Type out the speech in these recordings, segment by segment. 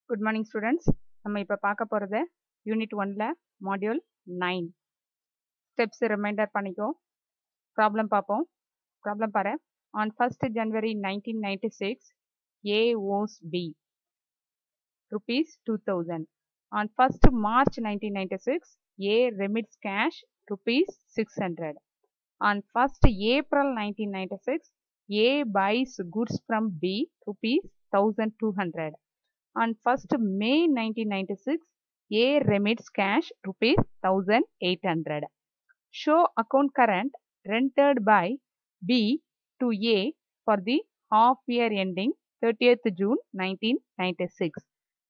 Good morning students. நம்ம இப்ப பார்க்க போறது யூனிட் 1ல மாடியூல் 9 ஸ்டெப்ஸ் ரிமைண்டர் பண்ணிக்கோ. ப்ராப்ளம் பார்ப்போம். ப்ராப்ளம் பாரு. On 1st January 1996 A owes B rupees 2000. On 1st March 1996 A remits cash rupees 600. On 1st April 1996 A buys goods from B rupees 1200. On 1st May 1996, A remits cash rupees 1800. Show account current rendered by B to A for the half year ending 30th June 1996.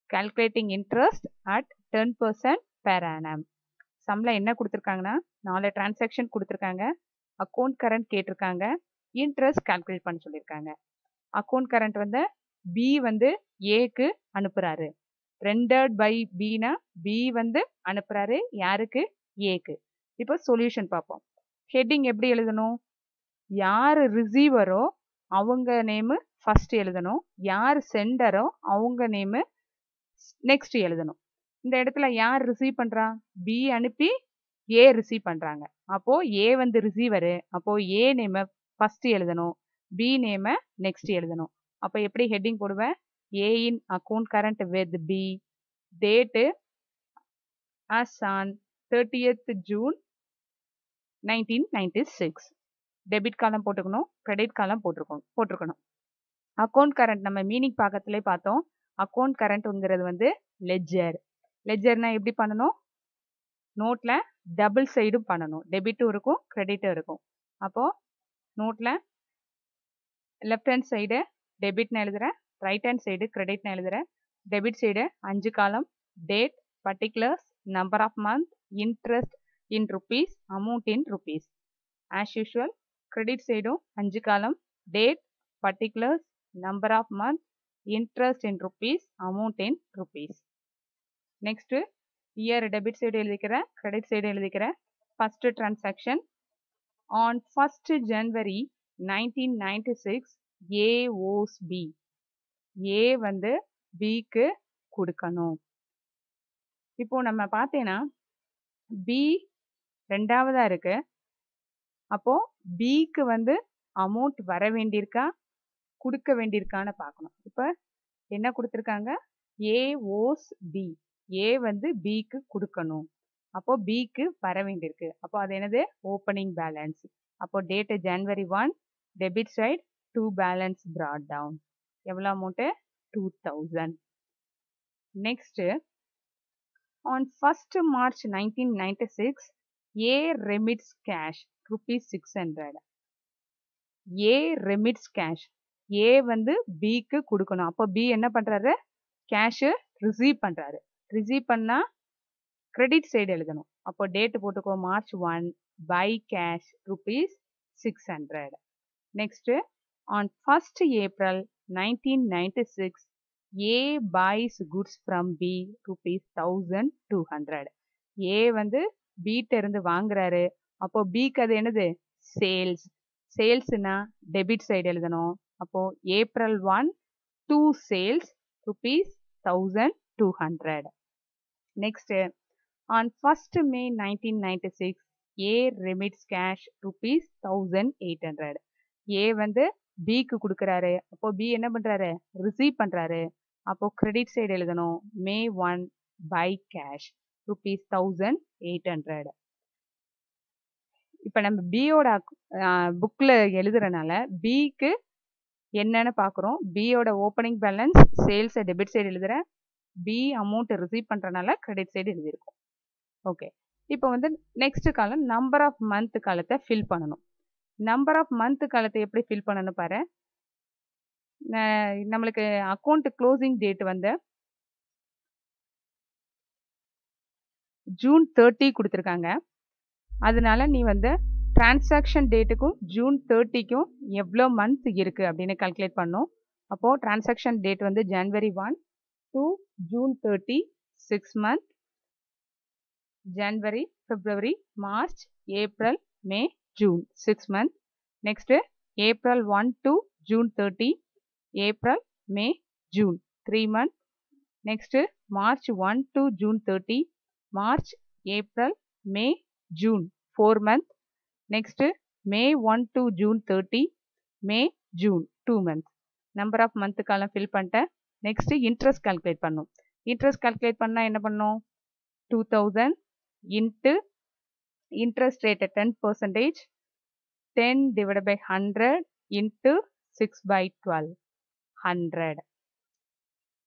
Calculating interest at 10% per annum. சம்ல என்ன கொடுத்துருக்காங்கன்னா 4 transaction கொடுத்துருக்காங்க. Account current கேட்டிருக்காங்க. Interest calculate பண்ண சொல்லியிருக்காங்க. Account current வந்து B வந்து ஏக்கு அனுப்புறாரு. ரெண்டர்ட் பை பினா பி வந்து அனுப்புறாரு யாருக்கு? ஏக்கு. இப்போ சொல்யூஷன் பார்ப்போம். ஹெட்டிங் எப்படி எழுதணும்? யார் ரிசீவரோ அவங்க நேமு ஃபர்ஸ்ட் எழுதணும். யார் சென்டரோ அவங்க நேமு நெக்ஸ்ட் எழுதணும். இந்த இடத்துல யார் ரிசீவ் பண்றா? பி அனுப்பி ஏ ரிசீவ் பண்றாங்க. அப்போ ஏ வந்து ரிசீவரு. அப்போ ஏ நேம ஃபர்ஸ்ட் எழுதணும். பி நேம நெக்ஸ்ட் எழுதணும். அப்போ எப்படி ஹெட்டிங் போடுவேன்? A in account current with B, date as on 30th June 1996. Debit காலம் போட்டுக்கணும், கிரெடிட் காலம் போட்டிருக்கணும். அக்கௌண்ட் கரண்ட் நம்ம மீனிங் பக்கத்திலே பார்த்தோம். அக்கௌண்ட் கரண்ட்ங்கிறது வந்து லெட்ஜர். லெட்ஜர்னா எப்படி பண்ணணும்? நோட்ல டபுள் சைடும் பண்ணணும். டெபிட்டும் இருக்கும், கிரெடிட்டும் இருக்கும். அப்போ நோட்ல லெஃப்ட் ஹேண்ட் சைடு டெபிட்னு எழுதுறேன், ரைட் ஹேண்ட் சைடு கிரெடிட்னு எழுதுறேன். டெபிட் சைடு 5 காலம், date, particulars, number of month, interest in rupees, amount in rupees. As usual credit சைடும் 5 காலம், date, particulars, number of month, interest in rupees, amount in rupees. Next year debit side எழுதிக்கிறேன், credit side எழுதிக்கிறேன். First transaction on 1st January 1996 A owes B. A வந்து Bக்கு கொடுக்கணும். இப்போ நம்ம பார்த்தேன்னா B ரெண்டாவதா இருக்கு. அப்போ Bக்கு வந்து அமௌண்ட் வர வேண்டியிருக்கா கொடுக்க வேண்டியிருக்கான்னு பார்க்கணும். இப்போ என்ன கொடுத்துருக்காங்க? A owes B. A வந்து Bக்கு கொடுக்கணும். அப்போ Bக்கு வர வேண்டியிருக்கு. அப்போ அது என்னது? Opening balance. அப்போ date January 1, debit side 2 balance brought down. எவ்வளோ amount? 2000. Next on 1st March 1996 A remits cash rupees 600. A remits cash. A வந்து Bக்கு கொடுக்கணும். அப்போ B என்ன பண்றாரு? கேஷ் ரிசீவ் பண்றாரு. ரிசீவ் பண்ணா கிரெடிட் சைடு எழுதணும். அப்போ டேட் போட்டுக்கோ, March 1, by cash rupees 600. Next on 1st April 1996 A buys goods from B rupees 1200. A வந்து B இருந்து வாங்குறாரு. அப்போ Bக்கு அது என்னது? சேல்ஸ். சேல்ஸ்னா டெபிட் சைடு எழுதணும். அப்போ April 1 2 sales rupees 1200. Next on 1st May 1996 A remits cash rupees 1800. A வந்து Bக்கு கொடுக்குறாரு. அப்போ B என்ன பண்றாரு? ரிசீவ் பண்றாரு. அப்போ கிரெடிட் சைடு எழுதணும். May 1 by cash rupees 1800. இப்போ நம்ம பியோட புக்ல எழுதுறனால Bக்கு என்னன்னு பார்க்குறோம். பியோட ஓப்பனிங் பேலன்ஸ் சேல்ஸை டெபிட் சைடு எழுதுறேன். B அமௌண்ட் ரிசீவ் பண்றனால கிரெடிட் சைடு எழுதியிருக்கோம். ஓகே, இப்போ வந்து next column number of month காலத்தை ஃபில் பண்ணணும். நம்பர் ஆஃப் மந்த் காலத்தை எப்படி ஃபில் பண்ணணும் பாரு. நம்மளுக்கு அக்கௌண்ட் க்ளோசிங் டேட் வந்து June 30 கொடுத்துருக்காங்க. அதனால நீ வந்து டிரான்சாக்ஷன் டேட்டுக்கும் June 30க்கும் எவ்வளோ மந்த் இருக்கு அப்படின்னு கால்குலேட் பண்ணும். அப்போ டிரான்சாக்ஷன் டேட் வந்து January 1 to June 30 6 month. January, February, March, April, May, June 6 month. Next April 1 to June 30, April, May, June 3 month. Next, March 1 to June 30. March, April, May, June. 4 months. Next, May 1 to June 30. May, June. 2 months. Number of month column fill பண்ணிட்டேன். Next, interest calculate பண்ணும். Interest calculate பண்ணா என்ன பண்ணும்? 2000 into interest rate at 10%. 10 divided by 100 into 6 by 12. 100.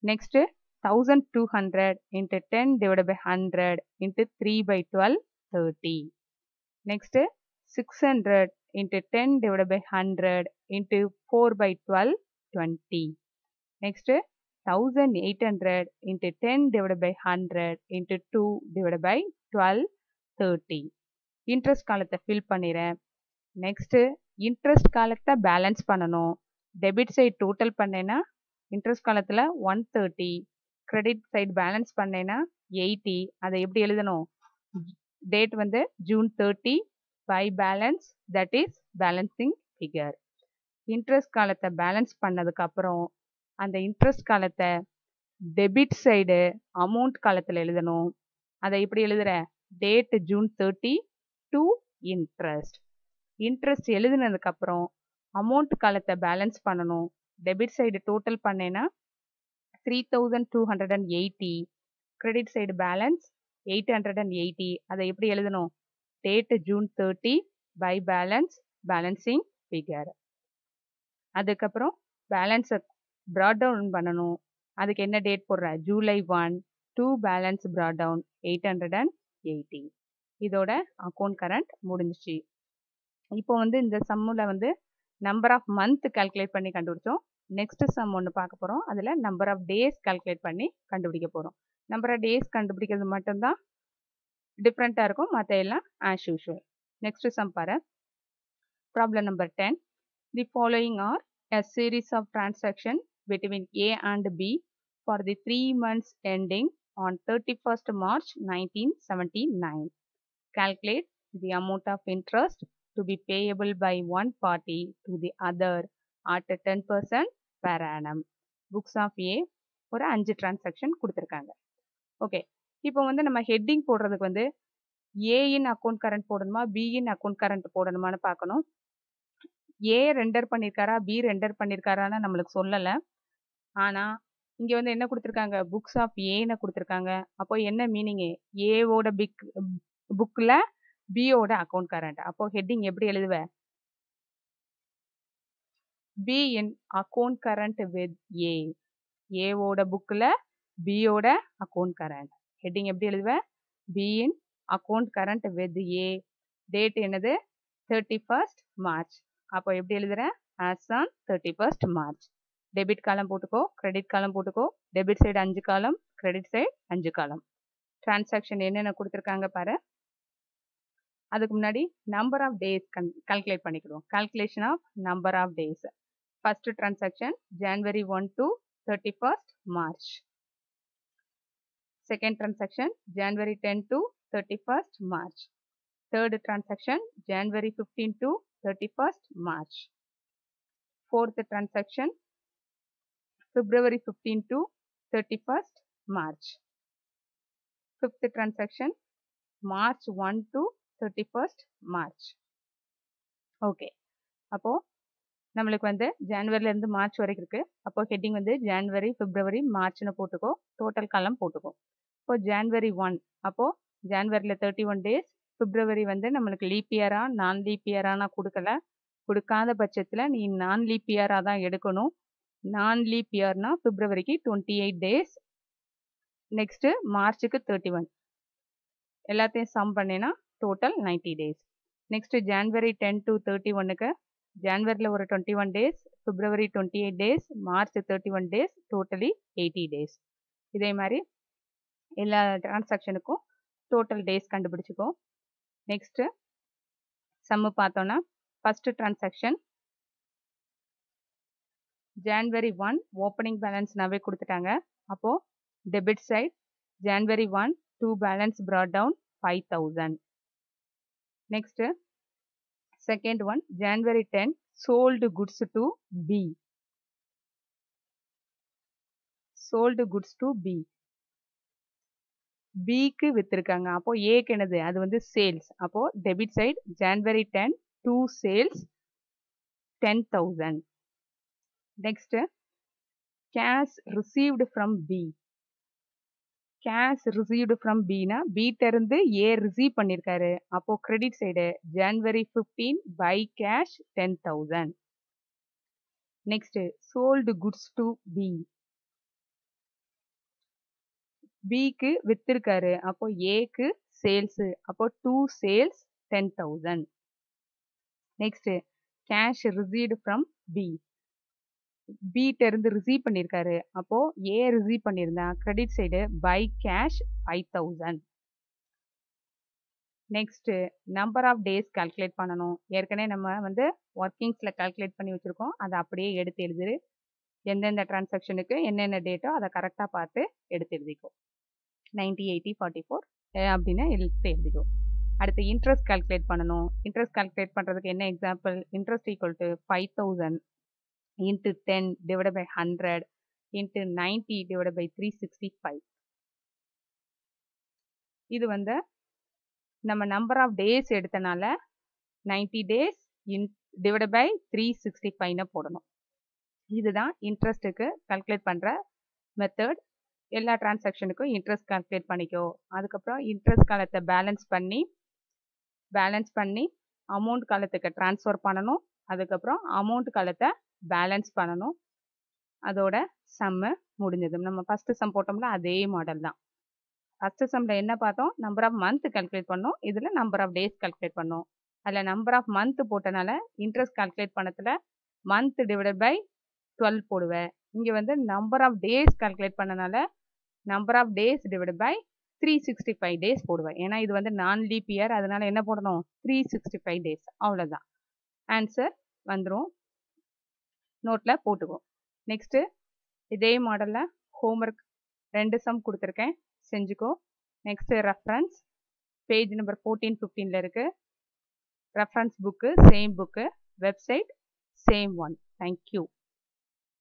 Next, 1200 into 10 divided by 100 into 3 by 12, 30. Next, 600 into 10 divided by 100 into 4 by 12, 20. Next, 1800 into 10 divided by 100 into 2 divided by 12, 30. Interest காலத்தை fill பண்ணிறேன். Next, interest காலத்தை balance பண்ணணும். Debit side total பண்ணேன்னா interest காலத்தில் 130. Credit side balance பண்ணேன்னா 80. அதை எப்படி எழுதணும்? Date வந்து June 30 by balance, that is balancing figure. Interest காலத்தை balance பண்ணதுக்கு அப்புறம் அந்த interest காலத்தை debit side amount காலத்தில் எழுதணும். அதை எப்படி எழுதுற? Date June 30 to interest. Interest எழுதுனதுக்கு அப்புறம் amount காலத்தை balance பண்ணணும். Debit side total பண்ணேன்னா 3280. Credit side balance 880. அதை எப்படி எழுதணும்? Date June 30 by balance, balancing figure. அதுக்கப்புறம் balance brought down பண்ணணும். அதுக்கு என்ன டேட் போடுற? July 1 to balance brought down 880. இதோட அக்கௌண்ட் கரண்ட் முடிஞ்சிச்சு. இப்போ வந்து இந்த சம்முல வந்து நம்பர் ஆஃப் மந்த் கால்குலேட் பண்ணி கண்டுபிடிச்சோம். நெக்ஸ்ட் சம் ஒன்று பார்க்க போகிறோம். அதில் நம்பர் ஆஃப் டேஸ் கால்குலேட் பண்ணி கண்டுபிடிக்க போகிறோம். நம்பர் ஆஃப் டேஸ் கண்டுபிடிக்கிறது மட்டும்தான் டிஃப்ரெண்ட்டாக இருக்கும், மற்ற எல்லாம் ஆஸ் யூஷுவல். நெக்ஸ்ட் சம் பாரு. Problem number 10. The following R a series of transactions between A and B for the 3 months ending on 31st March 1979. Calculate the amount of interest to be payable by one party to the other at 10% per annum. Books of A ஒரு 5 transaction கொடுத்துருக்காங்க. Okay, இப்போ வந்து நம்ம heading போடுறதுக்கு வந்து A in account current போடணுமா, B இன் account current போடணுமான்னு பார்க்கணும். A render பண்ணியிருக்காரா, B render பண்ணியிருக்காரான்னு நம்மளுக்கு சொல்லலை. ஆனால் இங்கே வந்து என்ன கொடுத்துருக்காங்க? புக்ஸ் ஆஃப் ஏன்னு கொடுத்துருக்காங்க. அப்போ என்ன மீனிங்கு? ஏவோட புக்கில் பியோட அக்கௌண்ட் கரண்ட். அப்போ ஹெட்டிங் எப்படி எழுதுவ? B in account current with A. ஏவோட புக்கில் பியோட அக்கௌண்ட் கரண்ட். ஹெட்டிங் எப்படி எழுதுவ? B in account current with A. Date என்னது? 31st March. அப்போ எப்படி எழுதுறேன்? As on 31st March. Debit காலம் போட்டுக்கோ, கிரெடிட் காலம் போட்டுக்கோ. டெபிட் சைடு 5 காலம், கிரெடிட் சைடு 5 காலம். டிரான்சாக்ஷன் என்னென்ன கொடுத்துருக்காங்க பாரு. அதுக்கு முன்னாடி நம்பர் ஆஃப் டேஸ் கால்குலேட் பண்ணிக்கிடுவோம். Calculation of number of days. First transaction January 1 to 31st March. Second transaction January 10 to 31st March. Third transaction January 15 to 31st March. Fourth transaction February 15 to 31st March. Fifth transaction March 1 to 31st March. Okay, அப்போ நம்மளுக்கு வந்து ஜனவரிலேருந்து March வரைக்கும் இருக்கு. அப்போ heading வந்து ஜனவரி, பிப்ரவரி, மார்ச்னு போட்டுக்கோ. Total காலம் போட்டுக்கோ. இப்போ January 1, அப்போ ஜனவரியில் 31 டேஸ். பிப்ரவரி வந்து நம்மளுக்கு லீப் இயரா நான் லீப் இயரானா கொடுக்கல. கொடுக்காத பட்சத்தில் நீ நான் லீப் இயராக தான் எடுக்கணும். நான் லீப் இயர்னா பிப்ரவரிக்கு 28 டேஸ். நெக்ஸ்ட்டு மார்ச்சுக்கு 31. எல்லாத்தையும் சம் பண்ணினா total 90 days. Next January 10 to 31க்கு ஜனவரியில் ஒரு 21 டேஸ், பிப்ரவரி 28 டேஸ், மார்ச் 31 டேஸ், டோட்டலி 80 டேஸ். இதே மாதிரி எல்லா டிரான்சாக்ஷனுக்கும் டோட்டல் டேஸ் கண்டுபிடிச்சிக்கோ. நெக்ஸ்ட்டு சம்மு பார்த்தோன்னா ஃபஸ்ட்டு டிரான்சாக்ஷன் January 1 ஓப்பனிங் பேலன்ஸ்னாவே கொடுத்துட்டாங்க. அப்போது debit side January 1 2 balance brought down 5000. Next second on January 10 sold goods to B. sold goods to B. Bக்கு வித்திருக்காங்க. அப்போ Aக்கு என்னது? அது வந்து சேல்ஸ். அப்போ debit side January 10 to sales 10,000. Next, cash received from B. Cash received from B னா B இருந்து A receive பண்ணிருக்காரு. அப்போ credit side January 15 buy cash 10,000. Next, sold goods to B. Bக்கு வித்திருக்காரு. அப்போ Aக்கு சேல்ஸ். அப்போ 2 sales 10,000. Next, cash received from B. B இருந்து receive பண்ணிருக்காரு. அப்போ A ரிசீவ் பண்ணிருந்தா credit side by cash 5,000. Next number of days calculate பண்ணணும். ஏற்கனவே நம்ம வந்து ஒர்க்கிங்ஸ்ல கால்குலேட் பண்ணி வச்சிருக்கோம். அதை அப்படியே எடுத்து எழுதுரு. எந்தெந்த டிரான்சாக்ஷனுக்கு என்னென்ன டேட்டோ அதை கரெக்டாக பார்த்து எடுத்து எழுதிக்கோ. 90, 80, 44 அப்படின்னு எடுத்து எழுதிக்கோ. அடுத்து இன்ட்ரெஸ்ட் கால்குலேட் பண்ணணும். இன்ட்ரெஸ்ட் கால்குலேட் பண்ணுறதுக்கு என்ன example? Interest equal to 5,000 into 10 divided by 100 into 90 divided by 365. இது வந்து நம்ம நம்பர் ஆஃப் டேஸ் எடுத்தனால 90 days divided by 365 போடணும். இதுதான் இன்ட்ரெஸ்ட்டுக்கு கால்குலேட் பண்ணுற மெத்தட். எல்லா டிரான்சாக்ஷனுக்கும் இன்ட்ரெஸ்ட் கால்குலேட் பண்ணிக்கோ. அதுக்கப்புறம் இன்ட்ரெஸ்ட் காலத்தை பேலன்ஸ் பண்ணி அமௌண்ட் காலத்துக்கு ட்ரான்ஸ்ஃபர் பண்ணணும். அதுக்கப்புறம் அமௌண்ட் காலத்தை பேலன்ஸ் பண்ணணும். அதோட சம்மு முடிஞ்சது. நம்ம ஃபர்ஸ்ட் சம் போட்டோம்ல அதே மாடல் தான். ஃபர்ஸ்ட் சம்மில் என்ன பார்த்தோம்? நம்பர் ஆஃப் மந்த் கால்குலேட் பண்ணோம். இதில் நம்பர் ஆஃப் டேஸ் கால்குலேட் பண்ணோம். அதில் நம்பர் ஆஃப் மந்த் போட்டனால இன்ட்ரெஸ்ட் கால்குலேட் பண்ணதில் மந்த் டிவைடட் பை 12 போடுவேன். இங்கே வந்து நம்பர் ஆஃப் டேஸ் கால்குலேட் பண்ணனால number of days divided by 365 days போடுவேன். ஏன்னா இது வந்து நான் லீப் இயர், அதனால என்ன போடணும்? 365 டேஸ். அவ்வளோதான். ஆன்சர் வந்துடும். நோட்டில் போட்டுக்கோ. நெக்ஸ்ட்டு இதே மாடலில் ஹோம்ஒர்க் 2 சம் கொடுத்துருக்கேன், செஞ்சுக்கோ. நெக்ஸ்ட்டு ரெஃபரன்ஸ் பேஜ் நம்பர் 14, 15 இருக்குது. Reference book same book, website same one. Thank you.